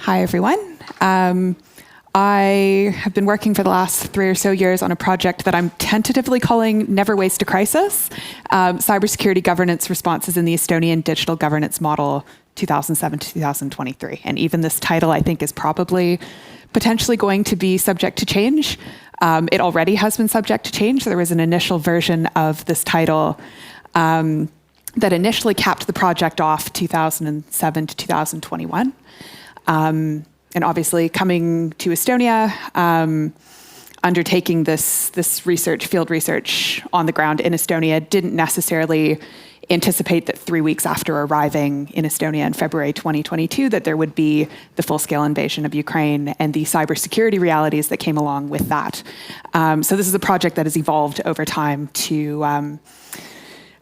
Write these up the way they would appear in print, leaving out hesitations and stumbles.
Hi, everyone. I have been working for the last 3 or so years on a project that I'm tentatively calling Never Waste a Crisis, Cybersecurity Governance Responses in the Estonian Digital Governance Model 2007 to 2023. And even this title, I think, is probably potentially going to be subject to change. It already has been subject to change. There was an initial version of this title that initially capped the project off 2007 to 2021. And obviously coming to Estonia, undertaking this research, field research on the ground in Estonia, didn't necessarily anticipate that 3 weeks after arriving in Estonia in February 2022, that there would be the full-scale invasion of Ukraine and the cybersecurity realities that came along with that. So this is a project that has evolved over time to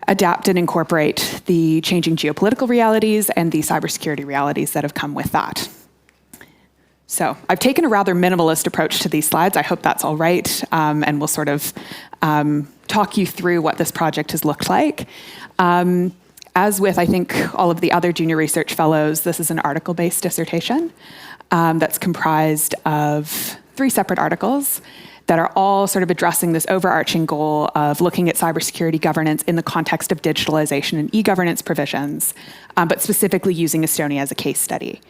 adapt and incorporate the changing geopolitical realities and the cybersecurity realities that have come with that. So I've taken a rather minimalist approach to these slides. I hope that's all right, and we'll sort of talk you through what this project has looked like. As with, I think, all of the other junior research fellows, this is an article-based dissertation that's comprised of 3 separate articles that are all sort of addressing this overarching goal of looking at cybersecurity governance in the context of digitalization and e-governance provisions, but specifically using Estonia as a case study.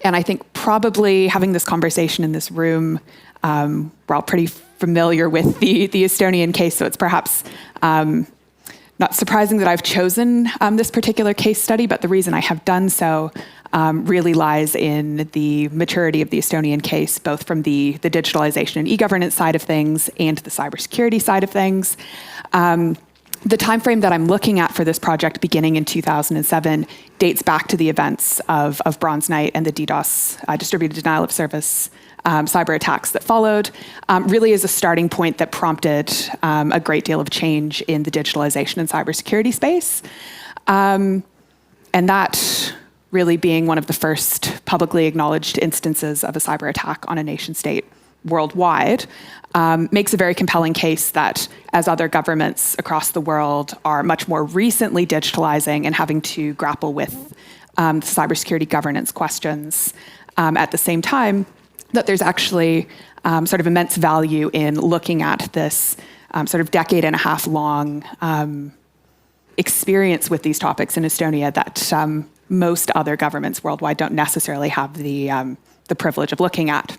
And I think probably having this conversation in this room, we're all pretty familiar with the Estonian case, so it's perhaps not surprising that I've chosen this particular case study, but the reason I have done so really lies in the maturity of the Estonian case, both from the digitalization and e-governance side of things and the cybersecurity side of things. The time frame that I'm looking at for this project, beginning in 2007, dates back to the events of Bronze Night and the DDoS, distributed denial of service cyber attacks that followed, really is a starting point that prompted a great deal of change in the digitalization and cybersecurity space. And that really being one of the first publicly acknowledged instances of a cyber attack on a nation state worldwide, makes a very compelling case that as other governments across the world are much more recently digitalizing and having to grapple with cybersecurity governance questions at the same time, that there's actually sort of immense value in looking at this sort of decade and a half long experience with these topics in Estonia that most other governments worldwide don't necessarily have the privilege of looking at.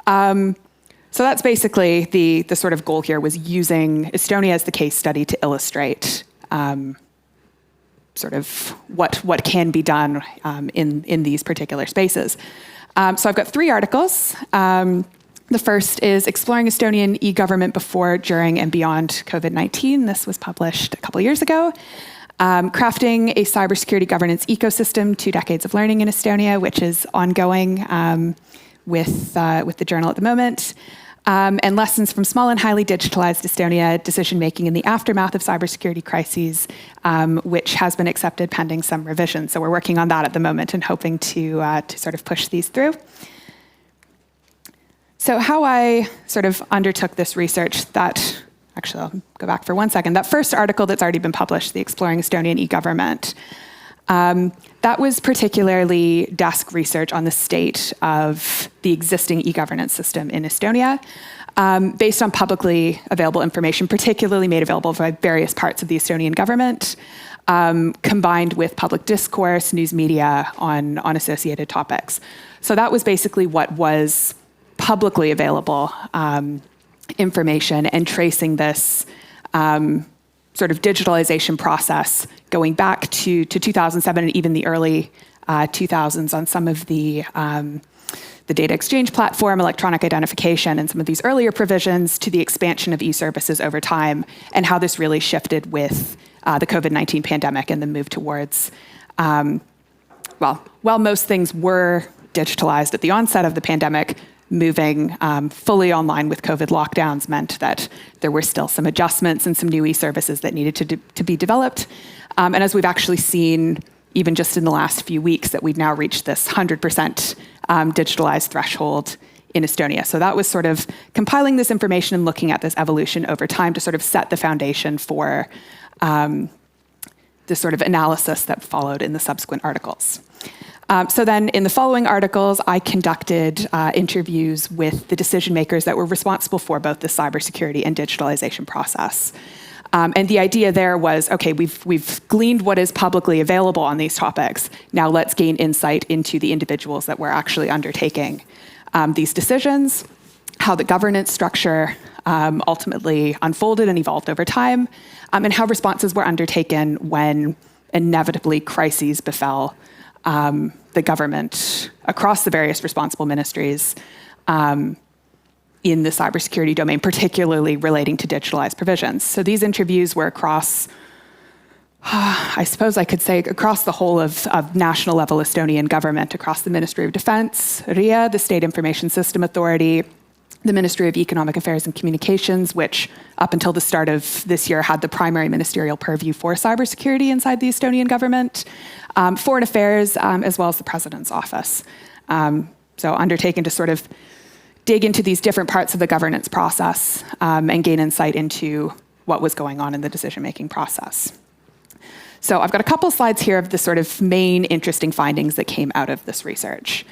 So that's basically the sort of goal here, was using Estonia as the case study to illustrate sort of what can be done in these particular spaces. So I've got 3 articles. The first is Exploring Estonian e-government before, during, and beyond COVID-19. This was published a couple years ago. Crafting a cybersecurity governance ecosystem, 2 decades of learning in Estonia, which is ongoing with the journal at the moment. And lessons from small and highly digitalized Estonia, decision-making in the aftermath of cybersecurity crises, which has been accepted pending some revision. So we're working on that at the moment and hoping to sort of push these through. So how I sort of undertook this research, actually I'll go back for 1 second. That first article that's already been published, the Exploring Estonian e-government, that was particularly desk research on the state of the existing e-governance system in Estonia, based on publicly available information, particularly made available by various parts of the Estonian government, combined with public discourse, news media on associated topics. So that was basically what was publicly available information, and tracing this sort of digitalization process going back to 2007 and even the early 2000s on some of the data exchange platform, electronic identification, and some of these earlier provisions, to the expansion of e-services over time, and how this really shifted with the COVID-19 pandemic and the move towards, while most things were digitalized at the onset of the pandemic, moving fully online with COVID lockdowns meant that there were still some adjustments and some new e-services that needed to be developed. And as we've actually seen, even just in the last few weeks, that we've now reached this 100% digitalized threshold in Estonia. So that was sort of compiling this information and looking at this evolution over time to sort of set the foundation for the sort of analysis that followed in the subsequent articles. So then in the following articles, I conducted interviews with the decision makers that were responsible for both the cybersecurity and digitalization process. And the idea there was, okay, we've gleaned what is publicly available on these topics. Now let's gain insight into the individuals that were actually undertaking these decisions, how the governance structure ultimately unfolded and evolved over time, and how responses were undertaken when inevitably crises befell the government across the various responsible ministries in the cybersecurity domain, particularly relating to digitalized provisions. So these interviews were across, I suppose I could say, across the whole of national level Estonian government, across the Ministry of Defense, RIA, the State Information System Authority, the Ministry of Economic Affairs and Communications, which up until the start of this year had the primary ministerial purview for cybersecurity inside the Estonian government, Foreign Affairs, as well as the President's Office. So undertaken to sort of dig into these different parts of the governance process and gain insight into what was going on in the decision-making process. So I've got a couple slides here of the sort of main interesting findings that came out of this research.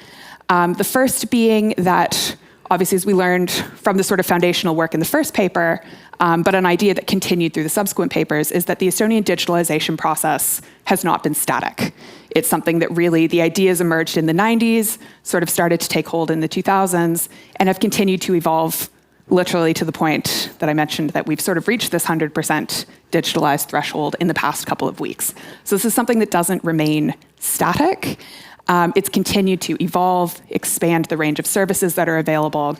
The first being that, obviously, as we learned from the sort of foundational work in the first paper, but an idea that continued through the subsequent papers, is that the Estonian digitalization process has not been static. It's something that really, the ideas emerged in the 90s, sort of started to take hold in the 2000s, and have continued to evolve literally to the point that I mentioned that we've sort of reached this 100% digitalized threshold in the past couple of weeks. So this is something that doesn't remain static. It's continued to evolve, expand the range of services that are available,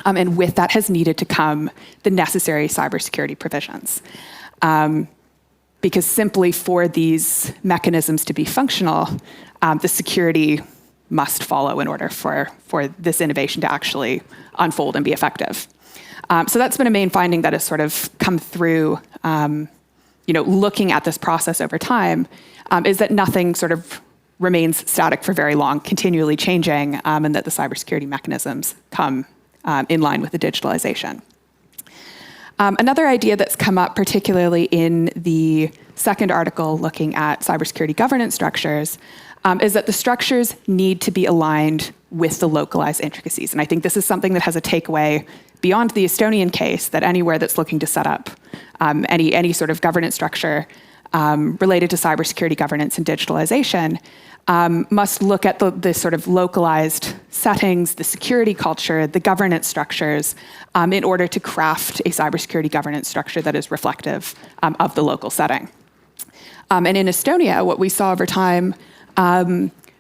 and with that has needed to come the necessary cybersecurity provisions. Because simply for these mechanisms to be functional, the security must follow in order for this innovation to actually unfold and be effective. So that's been a main finding that has sort of come through, looking at this process over time, is that nothing sort of remains static for very long, continually changing, and that the cybersecurity mechanisms come in line with the digitalization. Another idea that's come up, particularly in the second article looking at cybersecurity governance structures, is that the structures need to be aligned with the localized intricacies. And I think this is something that has a takeaway beyond the Estonian case, that anywhere that's looking to set up any sort of governance structure related to cybersecurity governance and digitalization must look at the sort of localized settings, the security culture, the governance structures, in order to craft a cybersecurity governance structure that is reflective of the local setting. And in Estonia, what we saw over time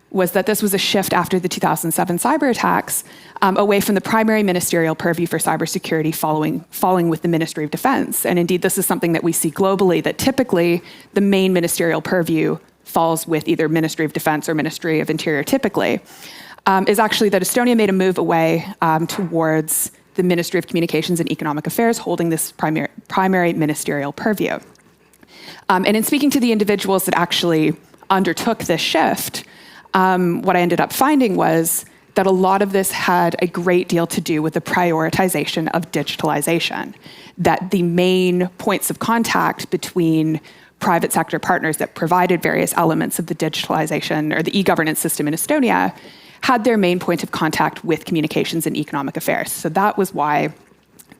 was that this was a shift after the 2007 cyber attacks away from the primary ministerial purview for cybersecurity following with the Ministry of Defense. And indeed, this is something that we see globally, that typically the main ministerial purview falls with either Ministry of Defense or Ministry of Interior typically, is actually that Estonia made a move away towards the Ministry of Communications and Economic Affairs holding this primary ministerial purview. And in speaking to the individuals that actually undertook this shift, what I ended up finding was that a lot of this had a great deal to do with the prioritization of digitalization, that the main points of contact between private sector partners that provided various elements of the digitalization or the e-governance system in Estonia had their main point of contact with communications and economic affairs. So that was why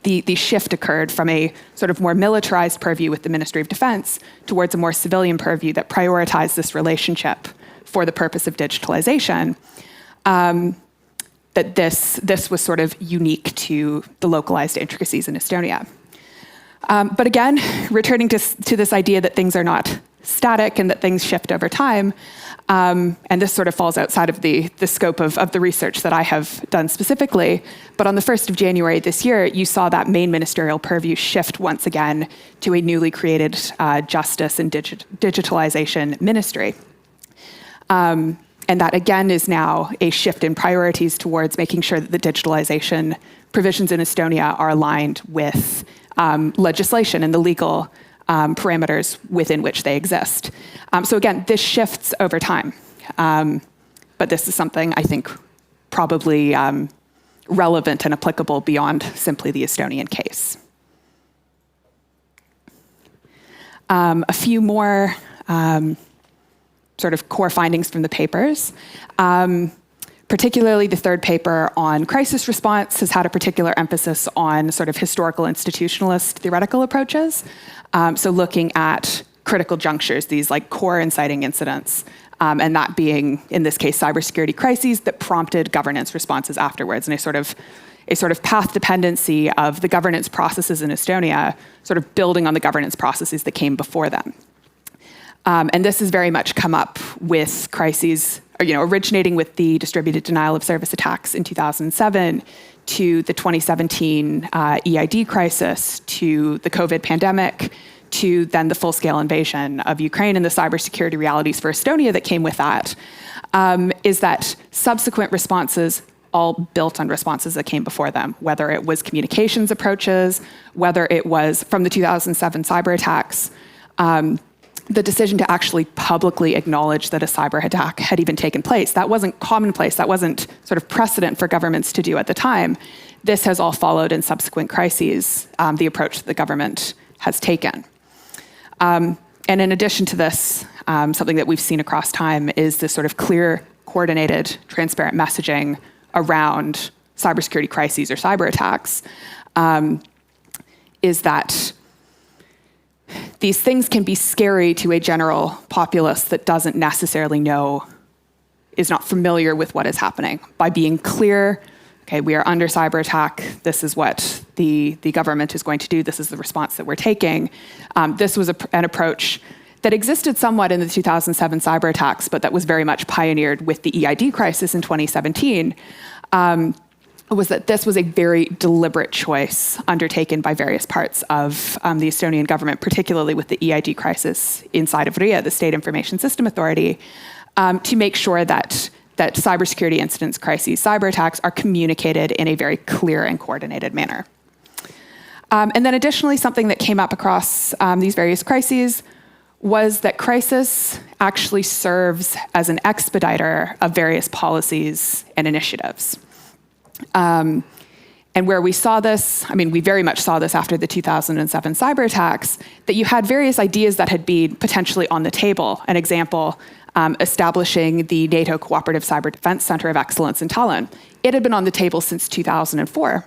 the shift occurred from a sort of more militarized purview with the Ministry of Defense towards a more civilian purview that prioritized this relationship for the purpose of digitalization, that this was sort of unique to the localized intricacies in Estonia. But again, returning to this idea that things are not static and that things shift over time, and this sort of falls outside of the scope of the research that I have done specifically, but on the 1st of January this year, you saw that main ministerial purview shift once again to a newly created Justice and Digitalization Ministry. And that again is now a shift in priorities towards making sure that the digitalization provisions in Estonia are aligned with legislation and the legal parameters within which they exist. So again, this shifts over time. But this is something I think probably relevant and applicable beyond simply the Estonian case. A few more sort of core findings from the papers. Particularly the third paper on crisis response has had a particular emphasis on sort of historical institutionalist theoretical approaches. So looking at critical junctures, these like core inciting incidents, and that being, in this case, cybersecurity crises that prompted governance responses afterwards, and a sort of path dependency of the governance processes in Estonia, sort of building on the governance processes that came before them. And this has very much come up with crises, originating with the distributed denial of service attacks in 2007, to the 2017 EID crisis, to the COVID pandemic, to then the full-scale invasion of Ukraine and the cybersecurity realities for Estonia that came with that, is that subsequent responses all built on responses that came before them, whether it was communications approaches, whether it was from the 2007 cyber attacks, the decision to actually publicly acknowledge that a cyber attack had even taken place. That wasn't commonplace. That wasn't sort of precedent for governments to do at the time. This has all followed in subsequent crises, the approach that the government has taken. And in addition to this, something that we've seen across time is this sort of clear, coordinated, transparent messaging around cybersecurity crises or cyber attacks, is that these things can be scary to a general populace that doesn't necessarily know, is not familiar with what is happening. By being clear, okay, we are under cyber attack, this is what the government is going to do, this is the response that we're taking. This was an approach that existed somewhat in the 2007 cyber attacks, but that was very much pioneered with the EID crisis in 2017, was that this was a very deliberate choice undertaken by various parts of the Estonian government, particularly with the EID crisis inside of RIA, the State Information System Authority, to make sure that cybersecurity incidents, crises, cyber attacks are communicated in a very clear and coordinated manner. And then additionally, something that came up across these various crises was that crisis actually serves as an expediter of various policies and initiatives. And where we saw this, we very much saw this after the 2007 cyber attacks, that you had various ideas that had been potentially on the table. An example, establishing the NATO Cooperative Cyber Defense Center of Excellence in Tallinn. It had been on the table since 2004,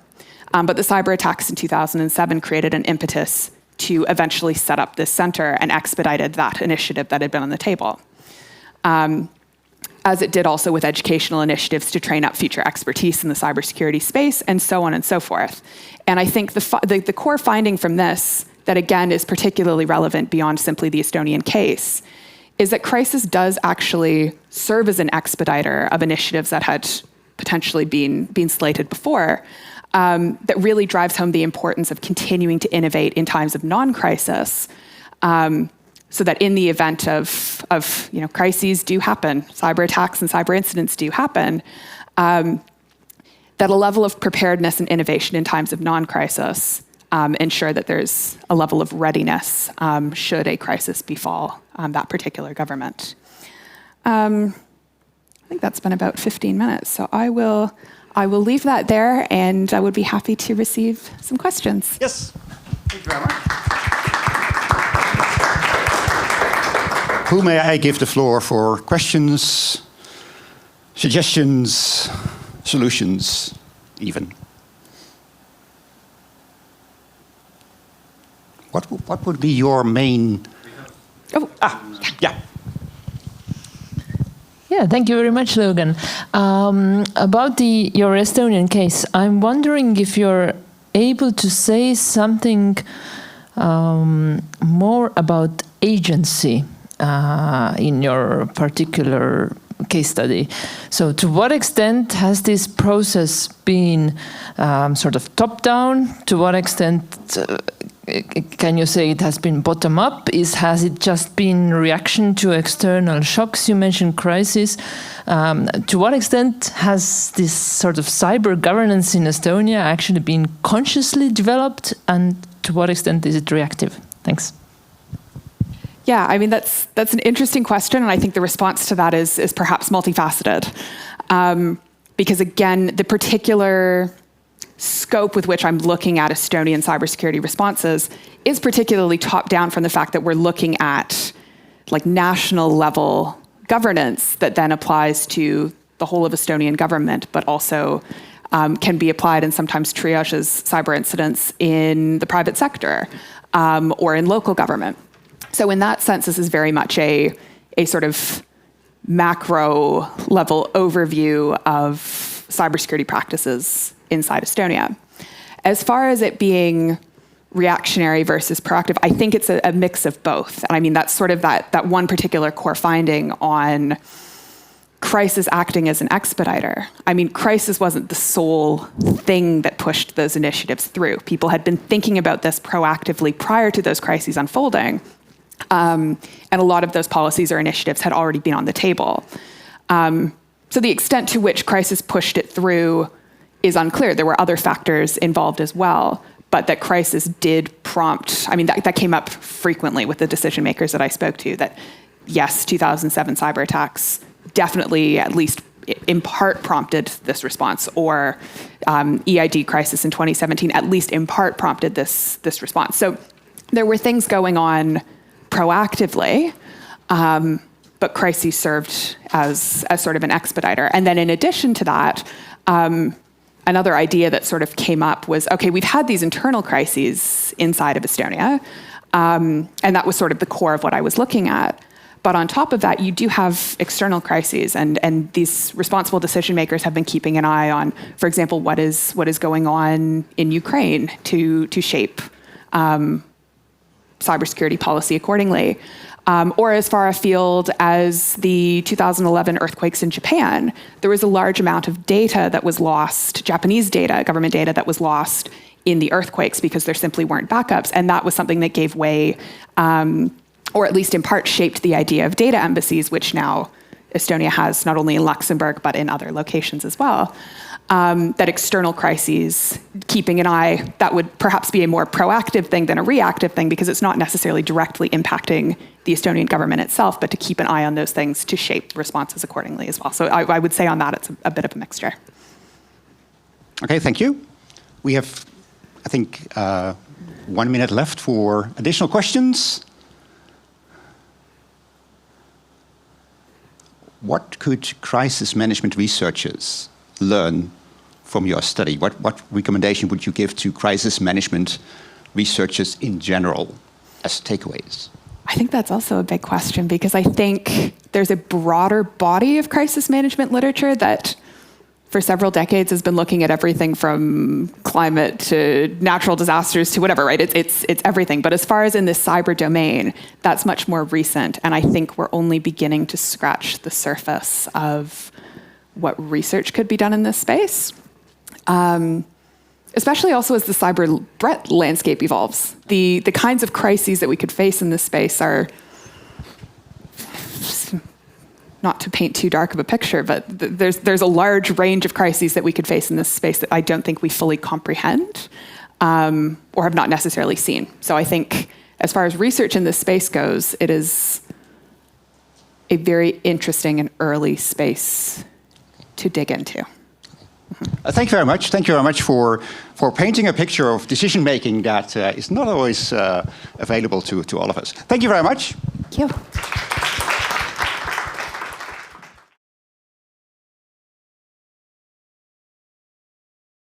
but the cyber attacks in 2007 created an impetus to eventually set up this center and expedited that initiative that had been on the table. As it did also with educational initiatives to train up future expertise in the cybersecurity space, and so on and so forth. And I think the core finding from this, that again is particularly relevant beyond simply the Estonian case, is that crisis does actually serve as an expediter of initiatives that had potentially been slated before, that really drives home the importance of continuing to innovate in times of non-crisis, so that in the event of crises do happen, cyber attacks and cyber incidents do happen, that a level of preparedness and innovation in times of non-crisis ensure that there's a level of readiness should a crisis befall that particular government. I think that's been about 15 minutes, so I will leave that there, and I would be happy to receive some questions. Yes, thank you very much. Who may I give the floor for questions, suggestions, solutions, even? What would be your main... Yeah. Yeah, thank you very much, Logan. About your Estonian case, I'm wondering if you're able to say something more about agency in your particular case study. So to what extent has this process been sort of top-down? To what extent can you say it has been bottom-up? Has it just been reaction to external shocks? You mentioned crisis. To what extent has this sort of cyber governance in Estonia actually been consciously developed, and to what extent is it reactive? Thanks. Yeah, that's an interesting question, and I think the response to that is perhaps multifaceted. Because again, the particular scope with which I'm looking at Estonian cybersecurity responses is particularly top-down from the fact that we're looking at national level governance that then applies to the whole of Estonian government, but also can be applied and sometimes triages cyber incidents in the private sector or in local government. So in that sense, this is very much a sort of macro level overview of cybersecurity practices inside Estonia. As far as it being reactionary versus proactive, I think it's a mix of both. And I mean, that's sort of that one particular core finding on crisis acting as an expediter. I mean, crisis wasn't the sole thing that pushed those initiatives through. People had been thinking about this proactively prior to those crises unfolding. And a lot of those policies or initiatives had already been on the table. So the extent to which crisis pushed it through is unclear. There were other factors involved as well, but that crisis did prompt, I mean, that came up frequently with the decision makers that I spoke to, that yes, 2007 cyber attacks definitely, at least in part, prompted this response, or EID crisis in 2017, at least in part prompted this response. So there were things going on proactively, but crises served as sort of an expediter. And then in addition to that, another idea that sort of came up was, okay, we've had these internal crises inside of Estonia, and that was sort of the core of what I was looking at. But on top of that, you do have external crises, and these responsible decision makers have been keeping an eye on, for example, what is going on in Ukraine to shape cybersecurity policy accordingly. Or as far afield as the 2011 earthquakes in Japan, there was a large amount of data that was lost, Japanese data, government data that was lost in the earthquakes because there simply weren't backups. And that was something that gave way, or at least in part shaped the idea of data embassies, which now Estonia has not only in Luxembourg, but in other locations as well. That external crises, keeping an eye, that would perhaps be a more proactive thing than a reactive thing, because it's not necessarily directly impacting the Estonian government itself, but to keep an eye on those things to shape responses accordingly as well. So I would say on that, it's a bit of a mixture. Okay, thank you. We have, I think, 1 minute left for additional questions. What could crisis management researchers learn from your study? What recommendation would you give to crisis management researchers in general as takeaways? I think that's also a big question, because I think there's a broader body of crisis management literature that for several decades has been looking at everything from climate to natural disasters to whatever, right? It's everything. But as far as in this cyber domain, that's much more recent. And I think we're only beginning to scratch the surface of what research could be done in this space. Especially also as the cyber threat landscape evolves. The kinds of crises that we could face in this space are, not to paint too dark of a picture, but there's a large range of crises that we could face in this space that I don't think we fully comprehend or have not necessarily seen. So I think as far as research in this space goes, it is a very interesting and early space to dig into. Thank you very much. Thank you very much for painting a picture of decision making that is not always available to all of us. Thank you very much. Thank you.